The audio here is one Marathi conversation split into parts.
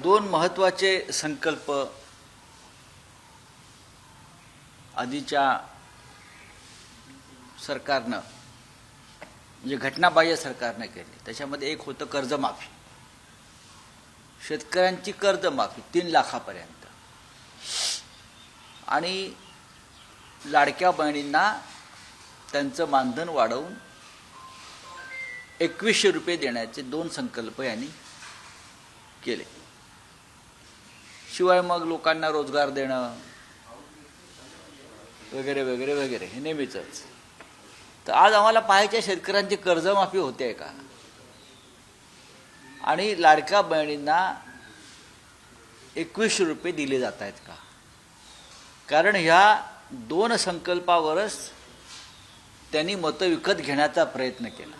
दोन महत्त्वाचे संकल्प आधीच्या सरकारनं म्हणजे घटनाबाह्य सरकारनं केले. त्याच्यामध्ये एक होतं कर्जमाफी. शेतकऱ्यांची कर्जमाफी 3 लाखापर्यंत आणि लाडक्या बहिणींना त्यांचं मानधन वाढवून 2100 रुपये देण्याचे 2 संकल्प यांनी केले. शिवाय मग लोकांना रोजगार देणं वगैरे वगैरे वगैरे हे नेहमीच. तर आज आम्हाला पाहायच्या शेतकऱ्यांची कर्जमाफी होते का आणि लाडक्या बहिणींना 2100 रुपये दिले जात आहेत का. कारण ह्या 2 संकल्पावरच त्यांनी मतं विकत घेण्याचा प्रयत्न केला.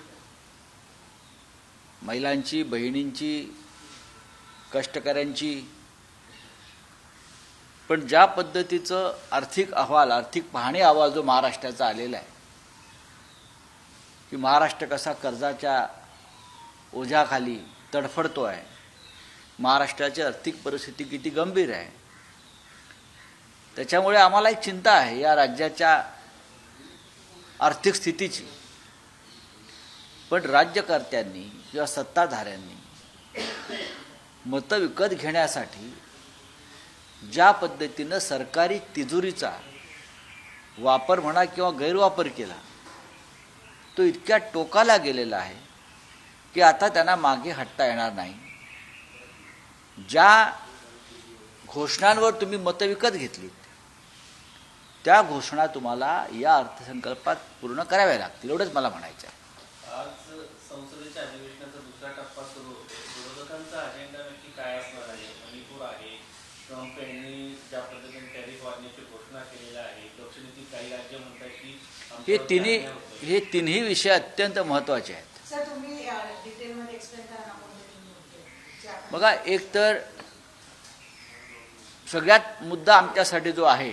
महिलांची, बहिणींची, कष्टकऱ्यांची. पण ज्या पद्धतीचं आर्थिक पाहणी अहवाल जो महाराष्ट्राचा आलेला आहे की महाराष्ट्र कसा कर्जाच्या ओझ्याखाली तडफडतो आहे, महाराष्ट्राची आर्थिक परिस्थिती किती गंभीर आहे, त्याच्यामुळे आम्हाला एक चिंता आहे या राज्याच्या आर्थिक स्थितीची. पण राज्यकर्त्यांनी किंवा सत्ताधाऱ्यांनी मतं विकत घेण्यासाठी ज्या पद्धतीनं सरकारी तिजोरीचा वापर म्हणा किंवा गैरवापर केला तो इतक्या टोकाला गेलेला आहे की आता त्यांना मागे हटता येणार नाही. ज्या घोषणांवर तुम्ही मतं विकत घेतलीत त्या घोषणा तुम्हाला या अर्थसंकल्पात पूर्ण कराव्या लागतील, एवढंच मला म्हणायचं आहे. आज संसदेच्या अधिवेशनाचा दुसरा टप्पा सुरू होतो. विरोधकांचा अजेंडा नक्की काय असणार आहे? मणिपूर आहे, ट्रम्प यांनी ज्या पद्धतीने टॅरिफ वाढण्याची घोषणा केलेली आहे, दक्षिणेतील काही राज्य म्हणतात की हे तिन्ही विषय अत्यंत महत्त्वाचे आहेत. सर, तुम्ही डिटेलमध्ये एक्सप्लेन करा ना. बघा, एक तर सगळ्यात मुद्दा आमच्यासाठी जो आहे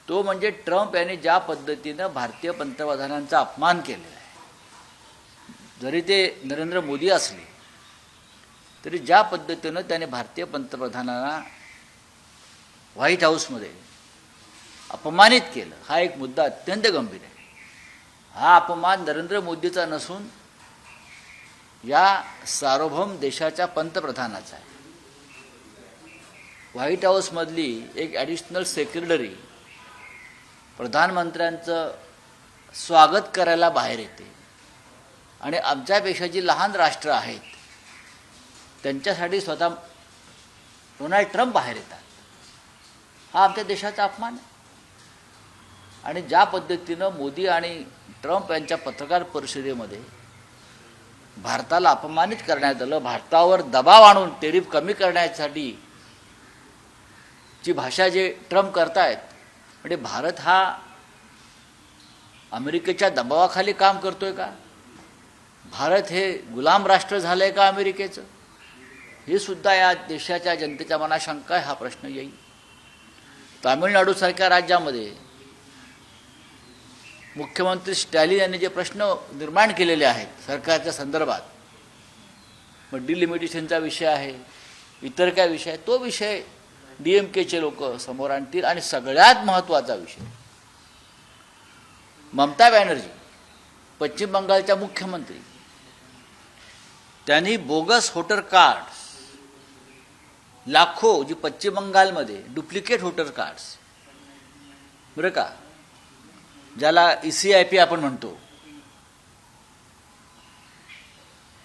तो म्हणजे ट्रम्प यांनी ज्या पद्धतीनं भारतीय पंतप्रधानांचा अपमान केलेला आहे. जरी ते नरेंद्र मोदी असले तरी ज्या पद्धतीनं त्याने भारतीय पंतप्रधानांना व्हाईट हाऊसमध्ये अपमानित केलं हा एक मुद्दा अत्यंत गंभीर आहे. हा अपमान नरेंद्र मोदीचा नसून या सार्वभौम देशाच्या पंतप्रधानाचा आहे. व्हाईट हाऊसमधली एक ॲडिशनल सेक्रेटरी प्रधानमंत्र्यांचं स्वागत करायला बाहेर येते आणि आमच्यापेक्षा जी लहान राष्ट्र आहेत त्यांच्यासाठी स्वतः डोनाल्ड ट्रम्प बाहेर येतात. हा आमच्या देशाचा अपमान आहे. आणि ज्या पद्धतीनं मोदी आणि ट्रम्प यांच्या पत्रकार परिषदेमध्ये भारताला अपमानित करण्यात आलं, भारतावर दबाव आणून टेरिफ कमी करण्यासाठी जी भाषा जे ट्रम्प करतायत, म्हणजे भारत हा अमेरिकेच्या दबावाखाली काम करतोय का? भारत हे गुलाम राष्ट्र झालं आहे का अमेरिकेचं? हे सुद्धा या देशाच्या जनतेच्या मनात शंका आहे. हा प्रश्न येईल. तामिळनाडूसारख्या राज्यामध्ये मुख्यमंत्री स्टॅलिन यांनी जे प्रश्न निर्माण केलेले आहेत सरकारच्या संदर्भात, मग डिलिमिटेशनचा विषय आहे, इतर काय विषय आहे, तो विषय DMKचे लोक समोर आणतील. आणि सगळ्यात महत्त्वाचा विषय, ममता बॅनर्जी पश्चिम बंगालच्या मुख्यमंत्री, त्यांनी बोगस वोटर कार्ड्स लाखो जी पश्चिम बंगालमध्ये डुप्लिकेट वोटर कार्ड्स बरं का, ज्याला ECIP आपण म्हणतो,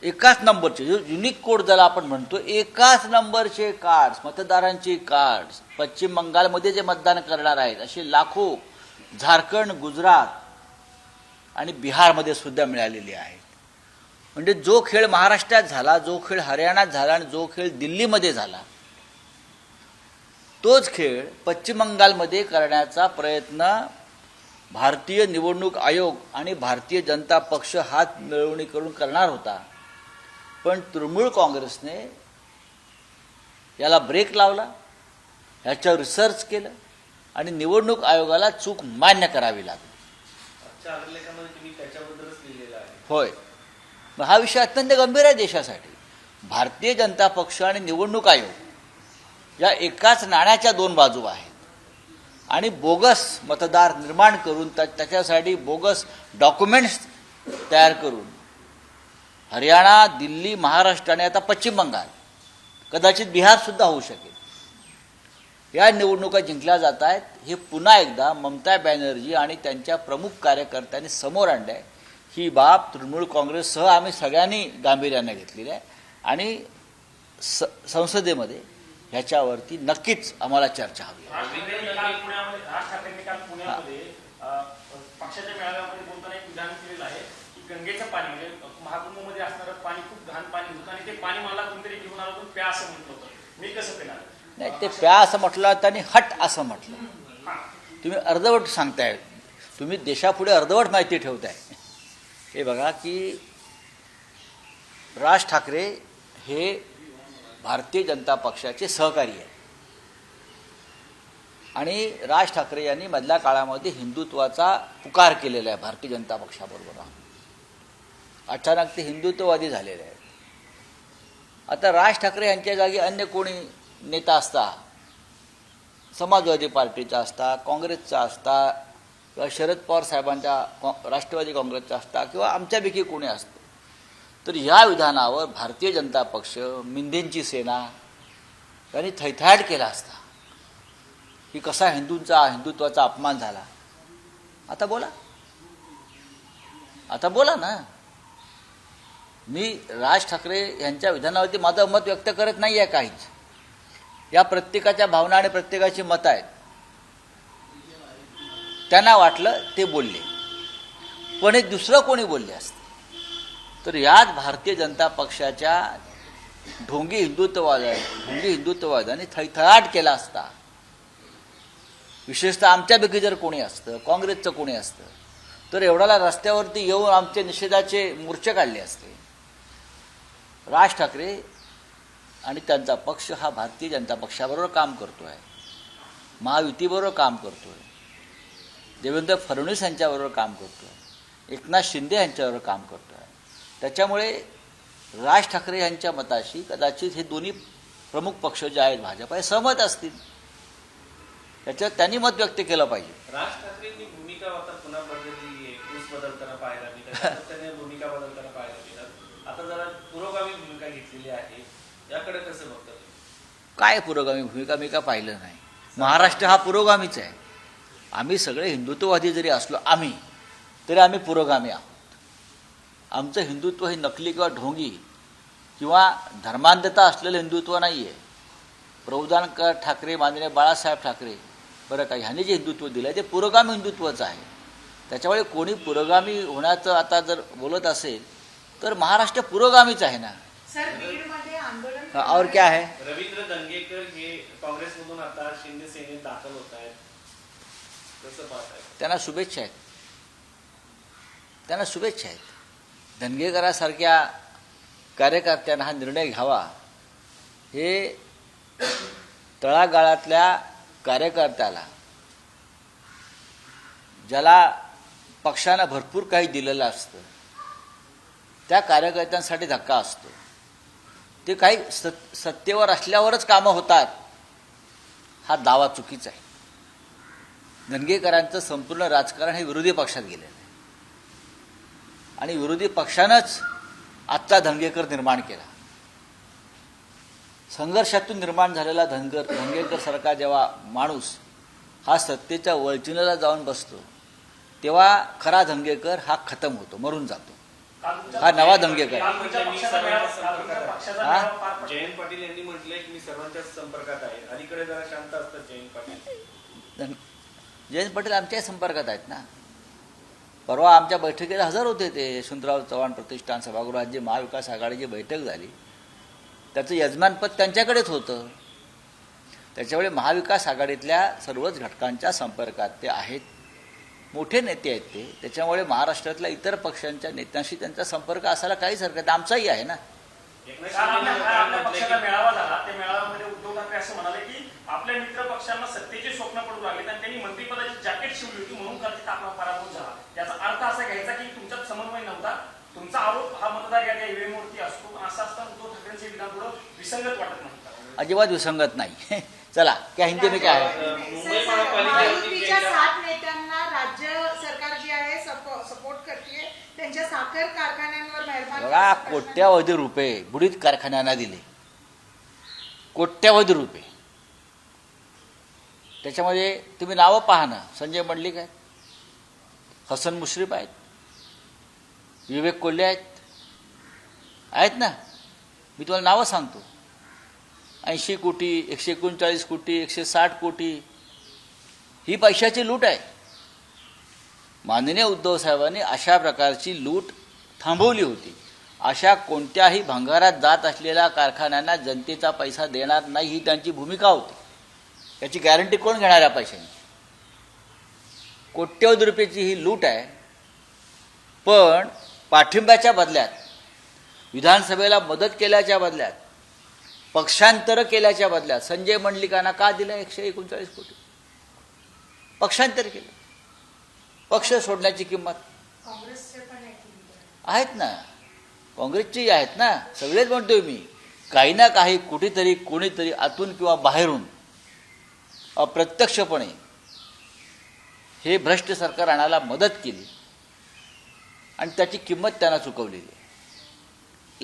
एकाच नंबरचे युनिक कोड ज्याला आपण म्हणतो, एकाच नंबरचे कार्ड्स, मतदारांचे कार्ड्स पश्चिम बंगालमध्ये जे मतदान करणार आहेत असे लाखो झारखंड, गुजरात आणि बिहारमध्ये सुद्धा मिळालेले आहेत. म्हणजे जो खेळ महाराष्ट्रात झाला, जो खेळ हरियाणात झाला आणि जो खेळ दिल्लीमध्ये झाला, तोच खेळ पश्चिम बंगालमध्ये करण्याचा प्रयत्न भारतीय निवडणूक आयोग आणि भारतीय जनता पक्ष हात मिळवणी करून करणार होता. पण तृणमूल काँग्रेसने याला ब्रेक लावला, ह्याच्यावर रिसर्च केलं आणि निवडणूक आयोगाला चूक मान्य करावी लागली. तुम्ही त्याच्याबद्दलच लिहिलेलं आहे. होय, मग हा विषय अत्यंत गंभीर आहे देशासाठी. भारतीय जनता पक्ष आणि निवडणूक आयोग या एकाच नाण्याच्या दोन बाजू आहेत आणि बोगस मतदार निर्माण करून त्याच्यासाठी बोगस डॉक्युमेंट्स तयार करून हरियाणा, दिल्ली, महाराष्ट्र आणि आता पश्चिम बंगाल, कदाचित बिहारसुद्धा होऊ शकेल, या निवडणुका जिंकल्या जात आहेत. हे पुन्हा एकदा ममता बॅनर्जी आणि त्यांच्या प्रमुख कार्यकर्त्यांनी समोर आणलं आहे. ही बाब तृणमूल काँग्रेससह आम्ही सगळ्यांनी गांभीर्याने घेतलेली आहे आणि संसदेमध्ये ह्याच्यावरती नक्कीच आम्हाला चर्चा हवी. पक्षाच्या मेळाव्यामध्ये बोलताना एक विधान केलेलं आहे की गंगेचं पाणी म्हणजे महाकुंभमध्ये असणारं पाणी खूप घाण पाणी होतं आणि ते पाणी मला कोणतरी घेऊन आलं होतं प्या असं म्हटलं होतं. मी कसं पिणार? नाही, ते प्या असं म्हटलं त्यांनी हट असं म्हटलं. तुम्ही अर्धवट सांगताय, तुम्ही देशापुढे अर्धवट माहिती ठेवताय. हे बघा की राज ठाकरे हे भारतीय जनता पक्षाचे सहकारी आहे आणि राज ठाकरे यांनी मधल्या काळामध्ये हिंदुत्वाचा पुकार केलेला आहे भारतीय जनता पक्षाबरोबर. अचानक ते हिंदुत्ववादी झालेले आहेत. आता राज ठाकरे यांच्या जागी अन्य कोणी नेता असता, समाजवादी पार्टीचा असता, काँग्रेसचा असता किंवा शरद पवार साहेबांच्या राष्ट्रवादी काँग्रेसचा असता किंवा आमच्यापैकी कोणी असतं, तर या विधानावर भारतीय जनता पक्ष, मिंदेंची सेना यांनी थैथयाट केला असता की कसा हिंदुत्वाचा अपमान झाला. आता बोला ना. मी राज ठाकरे यांच्या विधानावरती माझं मत व्यक्त करत नाही आहे काहीच. या प्रत्येकाच्या भावना आणि प्रत्येकाची मतं आहेत. त्यांना वाटलं ते बोलले, पण एक दुसरं कोणी बोलले असते तर यात भारतीय जनता पक्षाच्या ढोंगी हिंदुत्ववादाने थैथयाट केला असता. विशेषतः आमच्यापैकी जर कोणी असतं, काँग्रेसचं कोणी असतं, तर एवढ्याला रस्त्यावरती येऊन आमचे निषेधाचे मोर्चे काढले असते. राज ठाकरे आणि त्यांचा पक्ष हा भारतीय जनता पक्षाबरोबर काम करतो आहे, महायुतीबरोबर काम करतो आहे, देवेंद्र फडणवीस यांच्याबरोबर काम करतो आहे, एकनाथ शिंदे यांच्याबरोबर काम करतो आहे. त्याच्यामुळे राज ठाकरे यांच्या मताशी कदाचित हे दोन्ही प्रमुख पक्ष जे आहेत भाजप हे सहमत असतील. त्याच्यात त्यांनी मत व्यक्त केलं पाहिजे. राज ठाकरेंनी भूमिका आता पुन्हा बदलली आहे, ऊस बदलताना पाहायला मिळतात, त्याने भूमिका बदलताना पाहायला मिळतात. आता जरा पुरोगामी भूमिका घेतलेली आहे, याकडे कसं बघतात? काय पुरोगामी भूमिका मी का पाहिलं नाही. महाराष्ट्र हा पुरोगामीच आहे. आम्ही सगळे हिंदुत्ववादी जरी असलो तरी आम्ही पुरोगामी आहोत. आमचं हिंदुत्व हे नकली किंवा ढोंगी किंवा धर्मांधता असलेलं हिंदुत्व नाही आहे. प्रबोधनकार ठाकरे, माननीय बाळासाहेब ठाकरे, बरं का, ह्यांनी जे हिंदुत्व दिलं आहे ते पुरोगामी हिंदुत्वच आहे. त्याच्यामुळे कोणी पुरोगामी होण्याचं आता जर बोलत असेल तर महाराष्ट्र पुरोगामीच आहे ना. सर, बीडमध्ये आंदोलन और क्या है? रवींद्र दंगेकर हे काँग्रेसमधून आता शिंदे सेनेत दाखल होत आहेत, कसं पाहताय? त्यांना शुभेच्छा आहेत. धनगेकरांसारख्या कार्यकर्त्यांना हा निर्णय घ्यावा हे तळागाळातल्या कार्यकर्त्याला, ज्याला पक्षानं भरपूर काही दिलेलं असतं, त्या कार्यकर्त्यांसाठी धक्का असतो. ते काही सत्तेवर असल्यावरच कामं होतात हा दावा चुकीचा आहे. धनगेकरांचं संपूर्ण राजकारण हे विरोधी पक्षात गेलेलं आहे आणि विरोधी पक्षानंच आत्ता धनगेकर निर्माण केला. संघर्षातून निर्माण झालेला धनगेकर सारखा जेव्हा माणूस हा सत्तेच्या वळचिनेला जाऊन बसतो तेव्हा खरा धनगेकर हा खतम होतो, मरून जातो. हा नवा धनगेकर. जयंत पाटील यांनी म्हटलंय की मी सर्वांच्या संपर्कात आहे. अलीकडे जरा शांत असतात जयंत पाटील. जयंत पाटील आमच्याही संपर्कात आहेत ना. परवा आमच्या बैठकीला हजर होते ते. यशवंतराव चव्हाण प्रतिष्ठान सभागृहात जी महाविकास आघाडीची बैठक झाली त्याचं यजमानपद त्यांच्याकडेच होतं. त्याच्यामुळे महाविकास आघाडीतल्या सर्वच घटकांच्या संपर्कात ते आहेत. मोठे नेते आहेत ते. त्याच्यामुळे महाराष्ट्रातल्या इतर पक्षांच्या नेत्यांशी त्यांचा संपर्क असायला काहीच हरकत नाही. आमचाही आहे ना. पक्षाचा मेळावा झाला, त्या मेळाव्यामध्ये उद्धव ठाकरे असं म्हणाले की आपल्या मित्र पक्षांना सत्तेचे स्वप्न पडू लागले आणि त्यांनी मंत्रिपदाची जॅकेट शिवली होती म्हणून कदाचित आपला पराभव झाला. याचा अर्थ असा घ्यायचा की तुमच्यात समन्वय नव्हता, तुमचा आरोप हा मतदार याद्या ईव्हीएमवरती असतो. पण असं असताना उद्धव ठाकरेंचे घटकांपुढं विसंगत वाटत नाही का? अजिबात विसंगत नाही. चला क्या हिंदी में क्या है. मुंबई महापालिकेवरती महायुतीच्या केलेल्या- 7 नेत्यांना राज्य सरकार जी आहे सपोर्ट करते, त्यांच्या साखर कारखान्यांवर मेहरबान बघा, कोट्यावधी रुपये बुडीत कारखान्यांना दिले, कोट्यावधी रुपये. त्याच्यामध्ये तुम्ही नावं पहा ना, संजय मंडलिक आहेत, हसन मुश्रीफ आहेत, विवेक कोल्हे आहेत ना. मी तुम्हाला नावं सांगतो. 80 कोटी, 139 कोटी, 160 कोटी ही पैशाची लूट आहे. माननीय उद्धव साहेबांनी अशा प्रकारची लूट थांबवली होती. अशा कोणत्याही भंगारात जात असलेल्या कारखान्यांना जनतेचा पैसा देणार नाही ही त्यांची भूमिका होती. याची गॅरंटी कोण घेणार या पैशांची? कोट्यवधी रुपयाची ही लूट आहे. पण पाठिंब्याच्या बदल्यात, विधानसभेला मदत केल्याच्या बदल्यात, पक्षांतर केल्याच्या बदल्यात संजय मंडलिकांना का दिलं 139 कोटी? पक्षांतर केलं. पक्ष सोडण्याची किंमत काँग्रेसचे पण आहे की आहेत ना, काँग्रेसची आहेत ना. सगळेच म्हणतोय मी, काही ना काही कुठेतरी कोणीतरी आतून किंवा बाहेरून अप्रत्यक्षपणे हे भ्रष्ट सरकार आणायला मदत केली आणि त्याची किंमत त्यांना चुकवलेली आहे.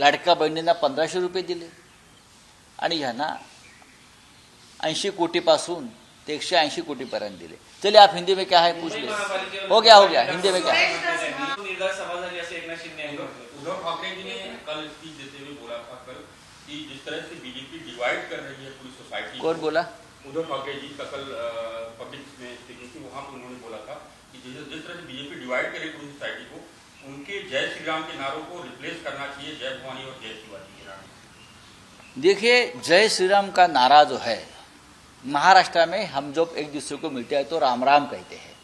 लाडक्या बहिणींना 1500 रुपये दिले आणि ह्यांना 80 कोटीपासून ते 180 कोटीपर्यंत दिले. चलिए आप हिंदी में क्या है पूछ मुंबई ले. महापालिकेवर- हो गया हिंदी में क्या है. निर्धार सभा झाली असं एकनाथ शिंदे यांनी म्हटलं. उद्धव ठाकरे जी ने कल स्पीच देते हुए बोला था कल कि जिस तरह से बीजेपी डिवाइड कर रही है पूरी सोसाइटी. कौन बोला? उद्धव ठाकरे जी का कल पब्लिक में स्पीकिंग थी, वहां पर उन्होंने बोला था कि जिस तरह से बीजेपी डिवाइड करे पूरी सोसाइटी को, उनके जय श्री राम के नारों को रिप्लेस करना चाहिए जय भवानी और जय शिवाजी के नारों. देखिए, जय श्री राम का नारा जो है, महाराष्ट्र में हम जब एक दूसरे को मिलते हैं तो राम राम कहते हैं.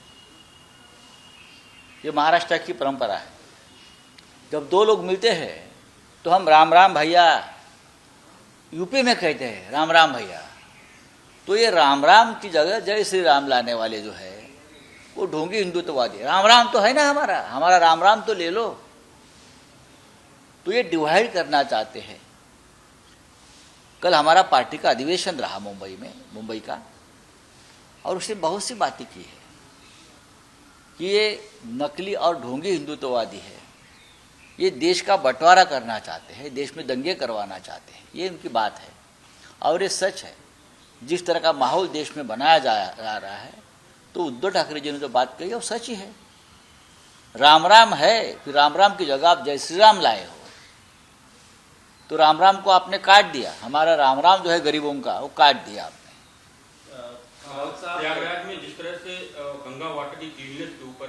ये महाराष्ट्र की परंपरा है. जब दो लोग मिलते हैं तो हम राम राम भैया, यूपी में कहते हैं राम राम भैया. तो ये राम राम की जगह जय श्री राम लाने वाले जो है वो ढोंगी हिंदुत्ववादी. राम राम तो है ना, हमारा राम राम तो ले लो. तो ये डिवाइड करना चाहते हैं. कल हमारा पार्टी का अधिवेशन रहा मुंबई का, और उसने बहुत सी बातें की है कि ये नकली और ढोंगी हिंदुत्ववादी है. ये देश का बंटवारा करना चाहते हैं, देश में दंगे करवाना चाहते हैं. ये उनकी बात है और ये सच है. जिस तरह का माहौल देश में बनाया जा रहा है, तो उद्धव ठाकरे जी ने जो बात कही वो सच ही है. राम राम है, फिर राम राम की जगह आप जय श्री राम लाए हो, तो राम राम को आपने काट दिया. हमारा राम राम जो है गरीबों का, वो काट दिया आपने. राऊत साहब- प्रयागराज में जिस तरह से गंगा वाटर की क्लीननेस के ऊपर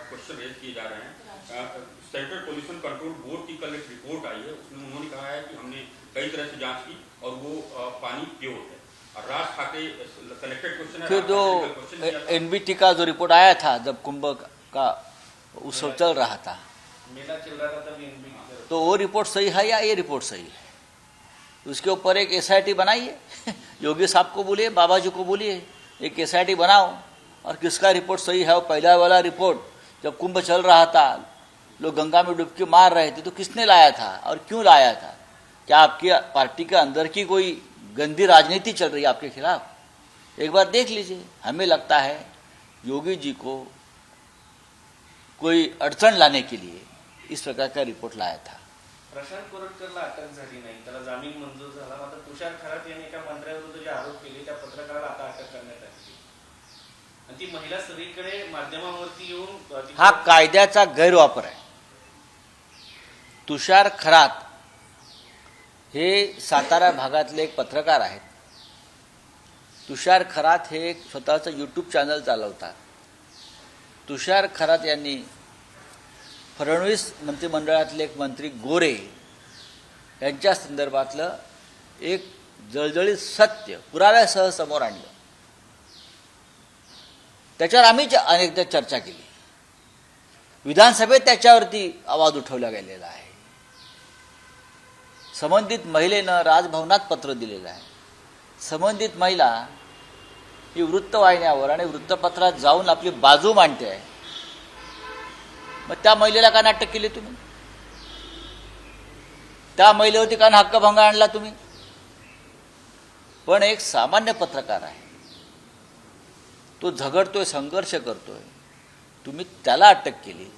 क्वेश्चन रेज किए जा रहे हैं, सेंट्रल पोल्यूशन कंट्रोल बोर्ड की कल एक रिपोर्ट आई है, उसमें उन्होंने कहा है कि हमने कई तरह से जांच की और वो पानी प्योर है. और राज ठाकरे कनेक्टेड क्वेश्चन है. फिर राज जो ठाकरे का क्वेश्चन किया था. एनबीटी का जो रिपोर्ट आया था जब कुंभ का उत्सव चल रहा था, मेला चल रहा था तभी एनबी की तो वो रिपोर्ट सही है या ये रिपोर्ट सही है? उसके ऊपर एक SIT बनाइए. योगी साहब को बोलिए, बाबा जी को बोलिए, एक SIT बनाओ और किसका रिपोर्ट सही है. वो पहला वाला रिपोर्ट जब कुंभ चल रहा था, लोग गंगा में डुबकी मार रहे थे, तो किसने लाया था और क्यों लाया था? क्या आपकी पार्टी के अंदर की कोई गंदी राजनीति चल रही है आपके खिलाफ? एक बार देख लीजिए. हमें लगता है योगी जी को कोई अड़चन लाने के लिए इस प्रकार का रिपोर्ट लाया था. प्रशांत कोरटकरला अटक झाली नाही, त्याला जामीन मंजूर झाला. मात्र तुषार खरात यांनी एका मंत्र्याविरुद्ध जे आरोप केले त्या पत्रकाराला आता अटक करण्यात आली आणि ती महिला सगळीकडे माध्यमांवरती येऊन हा कायद्याचा गैरवापर आहे. तुषार खरात हे सातारा भागातले एक पत्रकार आहेत. तुषार खरात हे एक स्वतःचं यूट्यूब चॅनल चालवतात. तुषार खरात यांनी फडणवीस मंत्रिमंडळातले एक मंत्री गोरे यांच्या संदर्भातलं एक जळजळीत सत्य पुराव्यासह समोर आणलं. त्याच्यावर आम्ही अनेकदा चर्चा केली. विधानसभेत त्याच्यावरती आवाज उठवला गेलेला आहे. संबंधित महिलेनं राजभवनात पत्र दिलेलं आहे. संबंधित महिला ही वृत्तवाहिन्यावर आणि वृत्तपत्रात जाऊन आपली बाजू मांडते आहे. मग त्या महिलेला का नाटक केले तुम्ही? त्या महिलेवरती कारण हक्कभंग आणला तुम्ही. पण एक सामान्य पत्रकार आहे, तो झगडतोय, संघर्ष करतोय, तुम्ही त्याला अटक केली.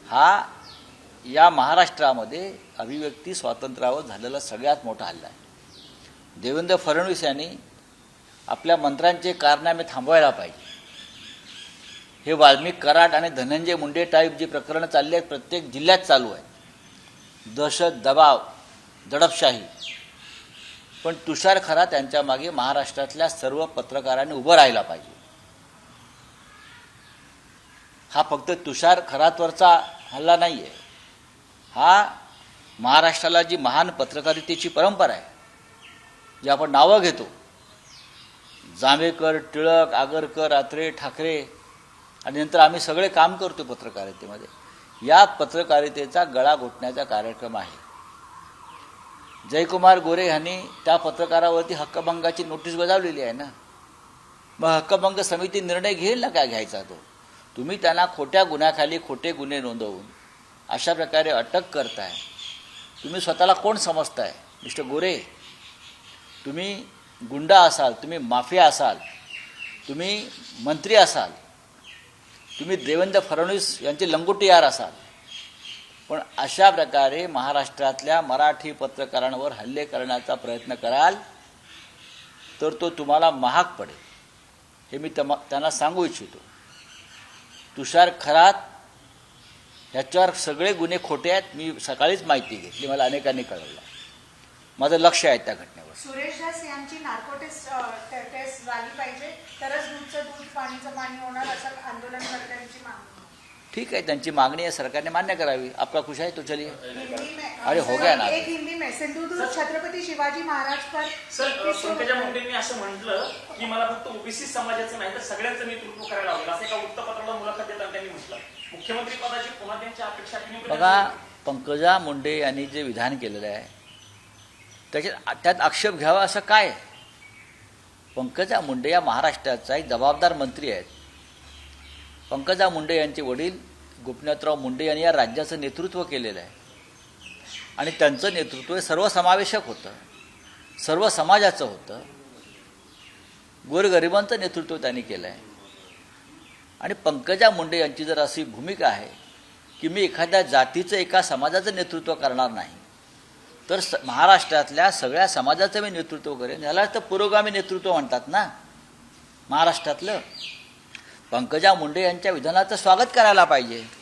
हा या महाराष्ट्रामध्ये अभिव्यक्ती स्वातंत्र्यावर झालेला सगळ्यात मोठा हल्ला आहे. देवेंद्र फडणवीस यांनी आपल्या मंत्र्यांचे कारनामे थांबवायला पाहिजे. हे वाल्मिक कराड आणि धनंजय मुंडे टाईप जी प्रकरणं चालली आहेत प्रत्येक जिल्ह्यात चालू आहेत, दहशत, दबाव, दडपशाही. पण तुषार खरात यांच्या मागे महाराष्ट्रातल्या सर्व पत्रकारांनी उभं राहायला पाहिजे. हा फक्त तुषार खरातवरचा हल्ला नाही आहे, हा महाराष्ट्राला जी महान पत्रकारितेची परंपरा आहे, जी आपण नावं घेतो, जांभेकर, टिळक, आगरकर, आत्रे, ठाकरे, आणि नंतर आम्ही सगळे काम करतो पत्रकारितेमध्ये, या पत्रकारितेचा गळा घोटण्याचा कार्यक्रम आहे. जयकुमार गोरे यांनी त्या पत्रकारावरती हक्कभंगाची नोटीस बजावलेली आहे ना. मग हक्कभंग समिती निर्णय घेईल ना काय घ्यायचा तो. तुम्ही त्यांना खोट्या गुन्ह्याखाली खोटे गुन्हे नोंदवून अशा प्रकारे अटक करताय. तुम्ही स्वतःला कोण समजताय मिस्टर गोरे? तुम्ही गुंडा असाल, तुम्ही माफिया असाल, तुम्ही मंत्री असाल, तुम्ही देवेंद्र फडणवीस यांचे लंगोटीयार असाल, पण अशा प्रकारे महाराष्ट्रातल्या मराठी पत्रकारांवर हल्ले करण्याचा प्रयत्न कराल तर तो तुम्हाला महाग पडेल, हे मी त्यांना सांगू इच्छितो. तुषार खरात ह्याच्यावर सगळे गुन्हे खोटे आहेत. मी सकाळीच माहिती घेतली, मला अनेकांनी कळवलं. माझं लक्ष आहे त्या घटनेवर. सुरेश दास यांची नार्को टेस्ट झाली पाहिजे, तरच दूधचं दूध पाणीचं पाणी होणार, असं आंदोलनकर्त्यांची मागणी. ठीक आहे, त्यांची मागणी आहे, सरकारने मान्य करावी. आपला खुश आहे तो, चलिए. हिंदी में अरे हो गया ना. एक हिंदी में सिंधुदुर्ग छत्रपती शिवाजी महाराज पर सर, पंकजा मुंडेंनी असं म्हटलं की मला फक्त ओबीसी समाजाचं नाही तर सगळ्यांचं नेतृत्व करायला आवडेल, असं एका वृत्तपत्राला मुलाखत देताना त्यांनी म्हटलं. मुख्यमंत्री पदाची पुन्हा त्यांची अपेक्षा नेमकं बघा, पंकजा मुंडे यांनी जे विधान केलेलं आहे त्यात आक्षेप घ्यावा असं काय आहे? पंकजा मुंडे या महाराष्ट्राचा एक जबाबदार मंत्री आहेत. पंकजा मुंडे यांचे वडील गोपीनाथराव मुंडे यांनी या राज्याचं नेतृत्व केलेलं आहे आणि त्यांचं नेतृत्व हे सर्वसमावेशक होतं, सर्व समाजाचं होतं. गोरगरिबांचं नेतृत्व त्यांनी केलं आहे. आणि पंकजा मुंडे यांची जर अशी भूमिका आहे की मी एखाद्या जातीचं, एका समाजाचं नेतृत्व करणार नाही, तर महाराष्ट्रातल्या सगळ्या समाजाचं मी नेतृत्व करेन, याला तर पुरोगामी नेतृत्व म्हणतात ना महाराष्ट्रातलं. पंकजा मुंडे यांच्या विधानाचं स्वागत करायला पाहिजे.